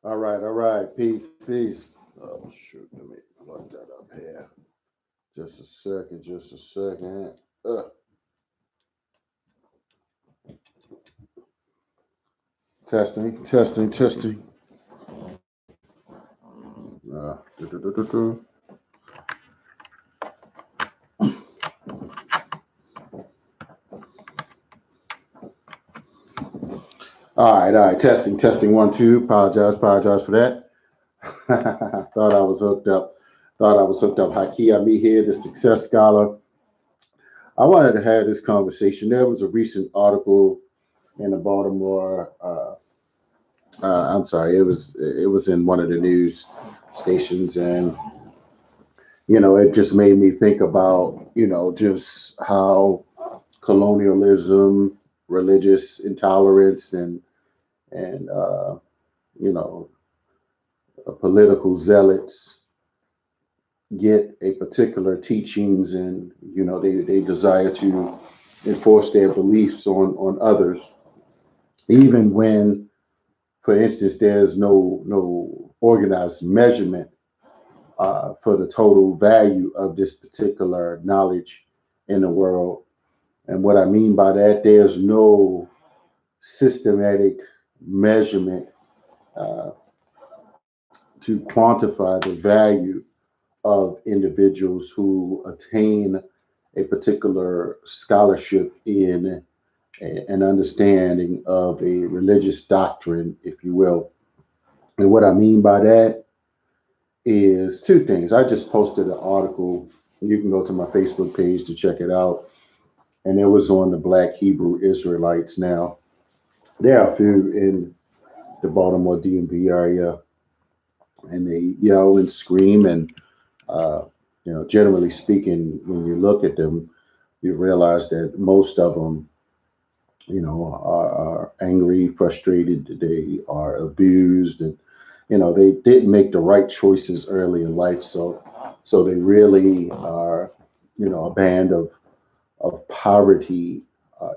All right. Peace, peace. Oh shoot, let me plug that up here. Just a second. Uh, testing. Do, do, do, do, do. All right. Testing. 1, 2. Apologize for that. Thought I was hooked up. Haki, I be here, the success scholar. I wanted to have this conversation. There was a recent article in the Baltimore. I'm sorry, it was in one of the news stations, and it just made me think about just how colonialism, religious intolerance, and you know political zealots get a particular teachings, and they desire to enforce their beliefs on others, even when, for instance, there's no organized measurement for the total value of this particular knowledge in the world. And what I mean by that, there's no systematic measurement uh, to quantify the value of individuals who attain a particular scholarship in an understanding of a religious doctrine, if you will. And what I mean by that is two things. I just posted an article. You can go to my Facebook page to check it out. And it was on the Black Hebrew Israelites. Now, there are a few in the Baltimore DMV area, and they yell and scream. And, generally speaking, when you look at them, you realize that most of them, are angry, frustrated. They are abused, and they didn't make the right choices early in life. So they really are, a band of poverty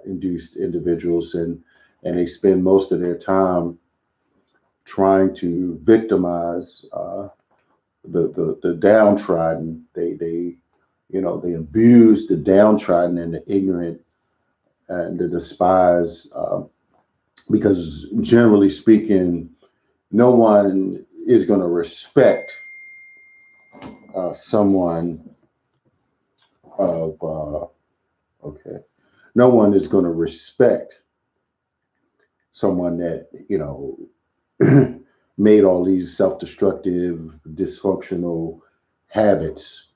induced individuals, and they spend most of their time trying to victimize the downtrodden. They abuse the downtrodden and the ignorant and the despised, because generally speaking, no one is going to respect someone of okay. No one is going to respect someone that made all these self-destructive, dysfunctional habits,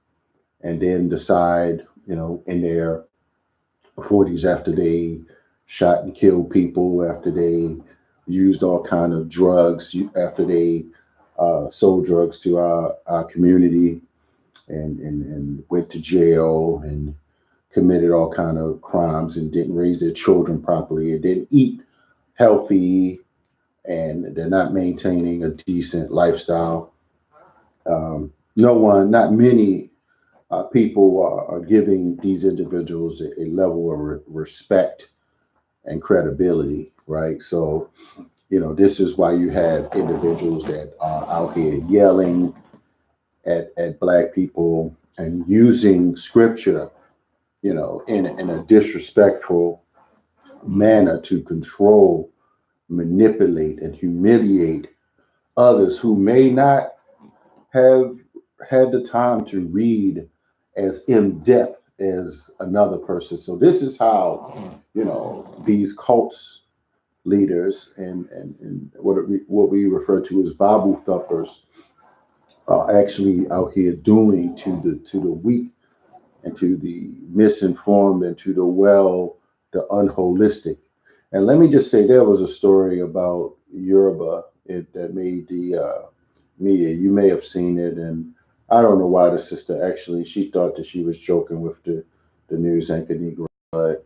and then decide, in their 40s, after they shot and killed people, after they used all kind of drugs, after they sold drugs to our community, and went to jail and committed all kind of crimes, and didn't raise their children properly, and didn't eat healthy, and they're not maintaining a decent lifestyle. No one, not many people are giving these individuals a level of respect and credibility, right? So, this is why you have individuals that are out here yelling at Black people and using scripture, in a disrespectful manner to control, manipulate, and humiliate others who may not have had the time to read as in depth as another person. So this is how these cults leaders and what we refer to as Bible thumpers are actually out here doing to the weak and to the misinformed and to the unholistic. And let me just say, there was a story about Yoruba that made the media. You may have seen it, and I don't know why the sister actually, she thought that she was joking with the news anchor Negro, but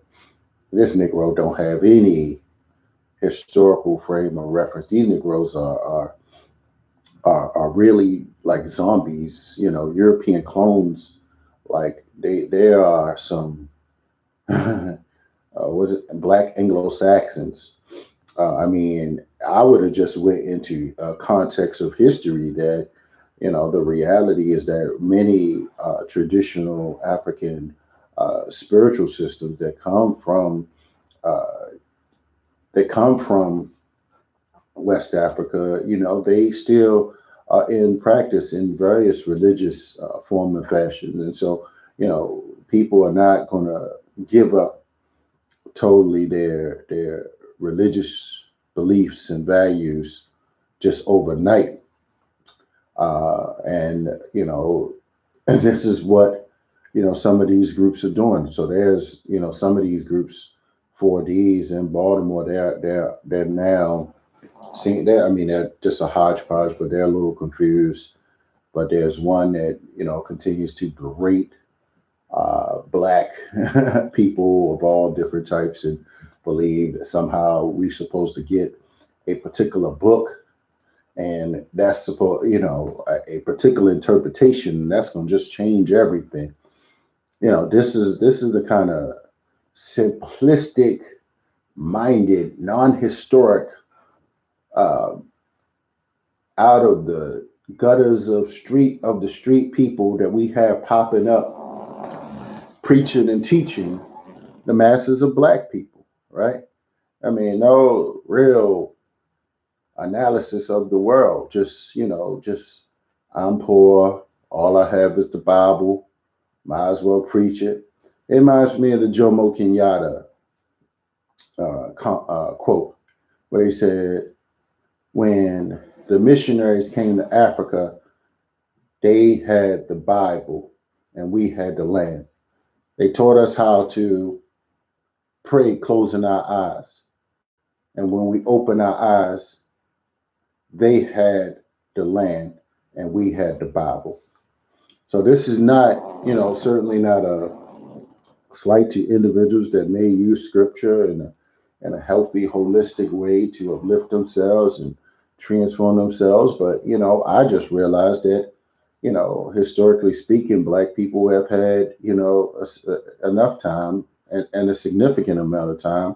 this Negro don't have any historical frame of reference. These Negroes are really like zombies, European clones. Like they are some was it Black Anglo Saxons, I mean, I would have just went into a context of history that, the reality is that many traditional African spiritual systems uh, that come from West Africa, they still are in practice in various religious form and fashion. And so, people are not going to give up totally their religious beliefs and values just overnight. And and this is what some of these groups are doing. So there's some of these groups, 4Ds in Baltimore, they're now seeing that. I mean, they're just a hodgepodge, but they're a little confused. But there's one that continues to berate black people of all different types and believe that somehow we're supposed to get a particular book, and that's supposed a particular interpretation that's going to just change everything. This is the kind of simplistic minded non-historic, uh, out of the gutters of the street people that we have popping up preaching and teaching the masses of black people, right? I mean, no real analysis of the world. Just I'm poor. All I have is the Bible. Might as well preach it. It reminds me of the Jomo Kenyatta quote, where he said, when the missionaries came to Africa, they had the Bible and we had the land. They taught us how to pray closing our eyes. And when we open our eyes, they had the land and we had the Bible. So this is not, certainly not a slight to individuals that may use scripture in a healthy, holistic way to uplift themselves and transform themselves. But, I just realized that, historically speaking, black people have had, enough time and a significant amount of time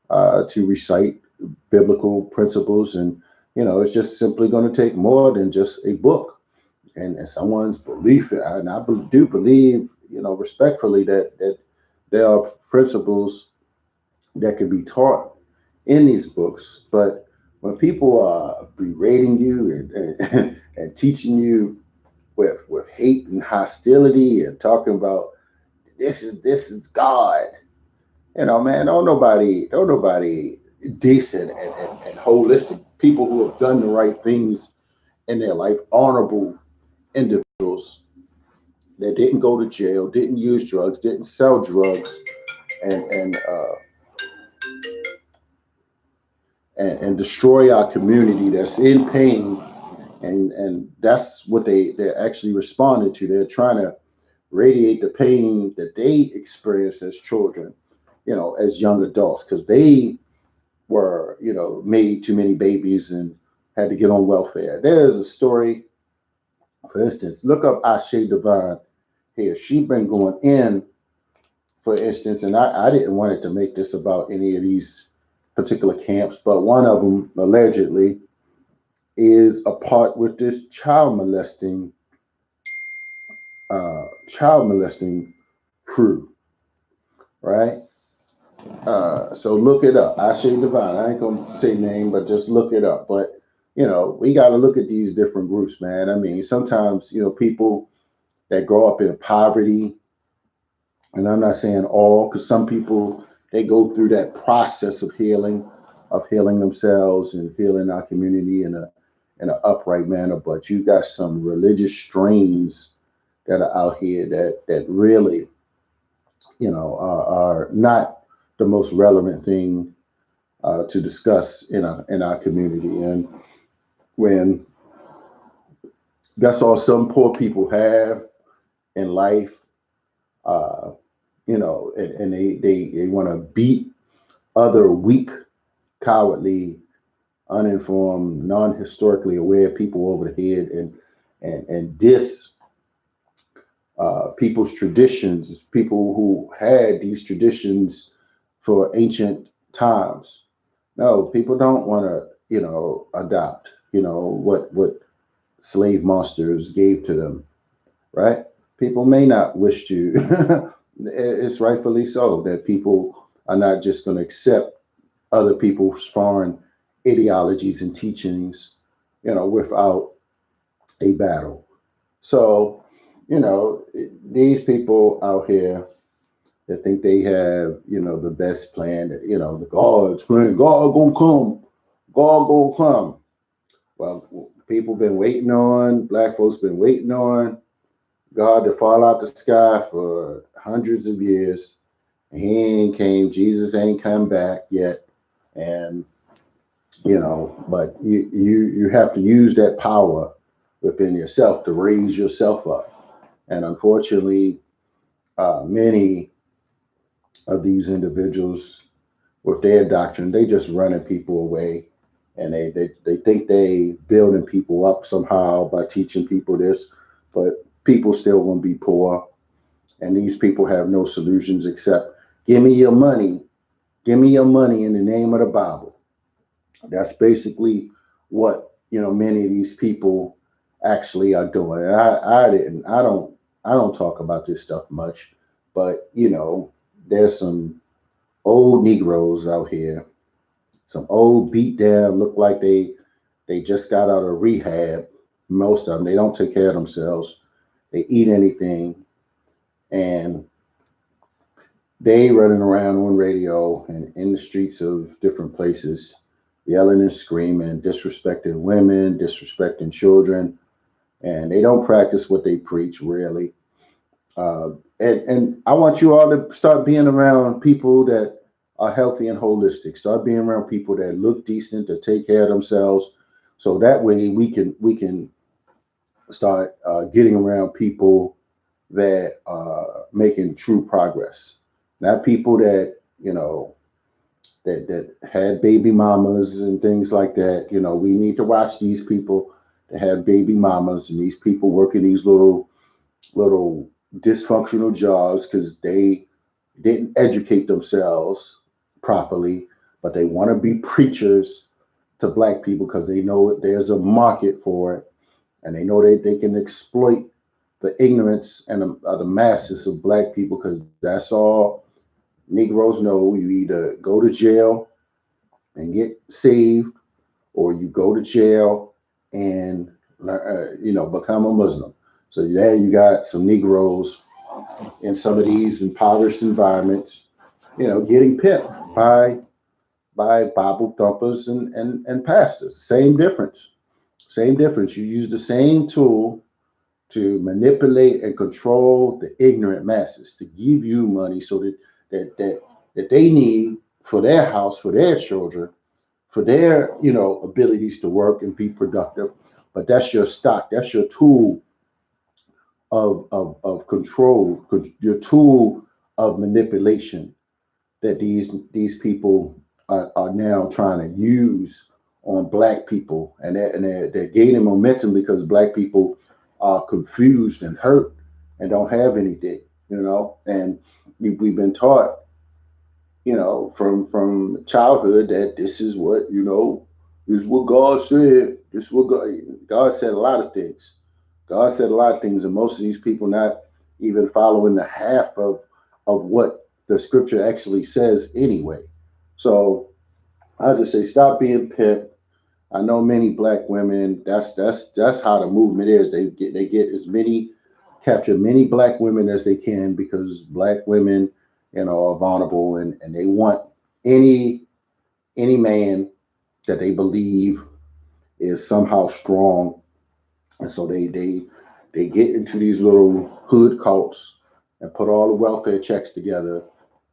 to recite biblical principles. And, it's just simply going to take more than just a book and someone's belief. And do believe, respectfully, that there are principles that can be taught in these books. But when people are berating you and teaching you with hate and hostility and talking about this is God, man, don't nobody decent and holistic people who have done the right things in their life, honorable individuals that didn't go to jail, didn't use drugs, didn't sell drugs, and destroy our community that's in pain. And that's what they're actually responding to. They're trying to radiate the pain that they experienced as children, as young adults, because they were, made too many babies and had to get on welfare. There's a story, for instance, look up Ashe Devine here. She's been going in, for instance, and I didn't want it to make this about any of these particular camps, but one of them allegedly is a part with this child molesting crew, right? So look it up. Ashe Devine. I ain't gonna say name, but just look it up. But we got to look at these different groups, man. I mean, sometimes people that grow up in poverty, and I'm not saying all, because some people they go through that process of healing themselves and healing our community in an upright manner. But you got some religious strains that are out here that really are not the most relevant thing to discuss in our community. And when that's all some poor people have in life, uh, and they want to beat other weak, cowardly, uninformed, non-historically aware people over the head and diss people's traditions, people who had these traditions for ancient times. No, people don't want to, adopt, what slave masters gave to them, right? People may not wish to. It's rightfully so that people are not just going to accept other people's foreign ideologies and teachings, without a battle. So, these people out here that think they have, the best plan, the God's plan, God gonna come, God gonna come. Well, people been waiting on, black folks been waiting on God to fall out the sky for hundreds of years. He ain't came, Jesus ain't come back yet. And but you have to use that power within yourself to raise yourself up. And unfortunately, many of these individuals with their doctrine, they just running people away, and they think they building people up somehow by teaching people this, but people still gonna be poor, and these people have no solutions except give me your money, give me your money in the name of the Bible. That's basically what many of these people actually are doing. And I don't talk about this stuff much, but there's some old Negroes out here, some old beat down, look like they just got out of rehab. Most of them, they don't take care of themselves. They eat anything, and they running around on radio and in the streets of different places, yelling and screaming, disrespecting women, disrespecting children, and they don't practice what they preach really. And I want you all to start being around people that are healthy and holistic. Start being around people that look decent, to take care of themselves, so that way we can start getting around people that are making true progress. Not people that that had baby mamas and things like that. We need to watch these people that have baby mamas and these people working these little dysfunctional jobs because they didn't educate themselves properly, but they want to be preachers to black people because they know there's a market for it, and they know they can exploit the ignorance and the masses of black people, because that's all Negroes know. You either go to jail and get saved, or you go to jail and become a Muslim. So there you got some Negroes in some of these impoverished environments, getting pimped by Bible thumpers and pastors. Same difference. Same difference. You use the same tool to manipulate and control the ignorant masses, to give you money so that they need for their house, for their children, for their abilities to work and be productive. But that's your stock. That's your tool of control, your tool of manipulation that these people are now trying to use on black people, and they're gaining momentum because black people are confused and hurt and don't have anything, and we've been taught, from childhood, that this is what this is what God said. This is what God said. A lot of things. God said a lot of things, and most of these people not even following the half of what the scripture actually says anyway. So I just say stop being pimped. I know many black women. That's how the movement is. They get as many, capture many black women as they can, because black women, are vulnerable, and they want any man that they believe is somehow strong, and so they get into these little hood cults and put all the welfare checks together,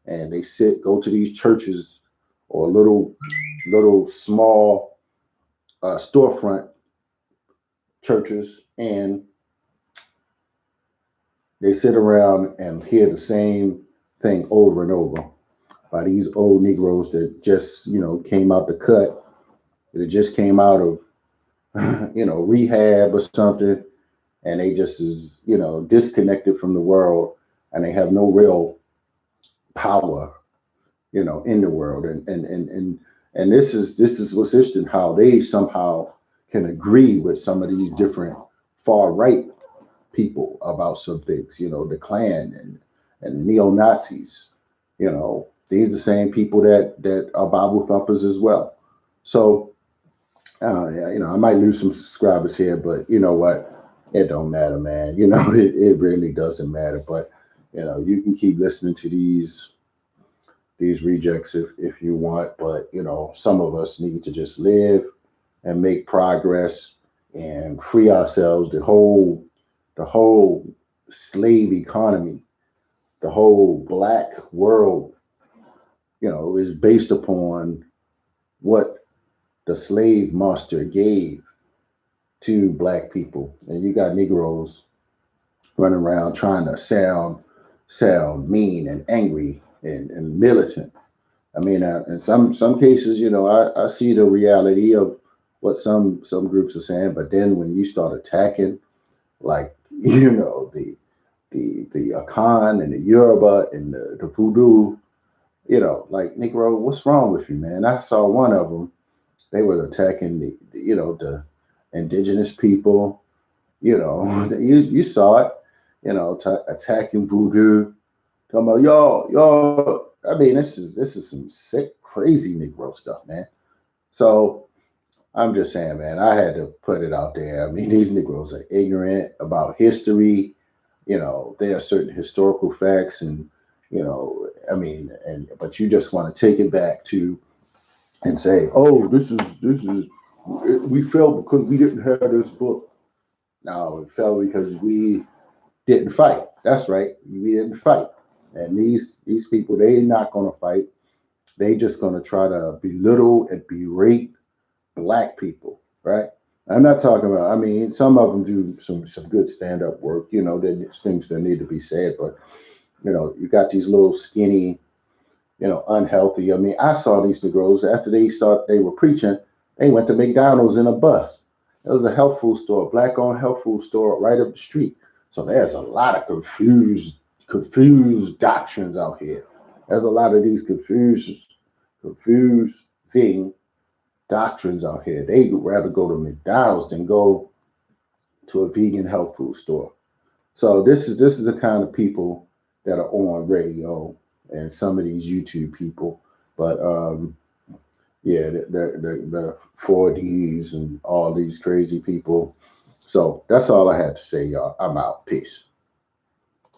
and they go to these churches or little small storefront churches, and they sit around and hear the same thing over and over by these old Negroes that just came out the cut, that just came out of rehab or something, and they just is disconnected from the world, and they have no real power in the world, And this is what's interesting, how they somehow can agree with some of these different far right people about some things, the Klan and neo Nazis. These are the same people that are Bible thumpers as well. So, yeah, I might lose some subscribers here, but you know what? It don't matter, man. It really doesn't matter. But you can keep listening to these rejects if you want. But some of us need to just live and make progress and free ourselves. The whole slave economy, the whole black world, is based upon what the slave master gave to black people. And you got Negroes running around trying to sound mean and angry and militant. I mean, in some cases, I see the reality of what some groups are saying, but then when you start attacking, like the Akan and the Yoruba and the Voodoo, like Negro, what's wrong with you, man? I saw one of them. They were attacking the indigenous people. You saw it. Attacking Voodoo. Talking about y'all. I mean, this is some sick, crazy Negro stuff, man. So I'm just saying, man, I had to put it out there. I mean, these Negroes are ignorant about history. There are certain historical facts, and I mean, but you just want to take it back to and say, oh, this is we failed because we didn't have this book. No, it fell because we didn't fight. That's right, we didn't fight. And these people, they not going to fight. They just going to try to belittle and berate black people, right? I'm not talking about. I mean, some of them do some good stand up work. There's things that need to be said, but you got these little skinny, unhealthy. I mean, I saw these Negroes after they were preaching. They went to McDonald's in a bus. There was a health food store, black-owned health food store right up the street. So there's a lot of confused doctrines out here. There's a lot of these confusing doctrines out here. They'd rather go to McDonald's than go to a vegan health food store. So this is the kind of people that are on radio and some of these YouTube people. But yeah, the 4D's and all these crazy people. So that's all I had to say, y'all. I'm out. Peace.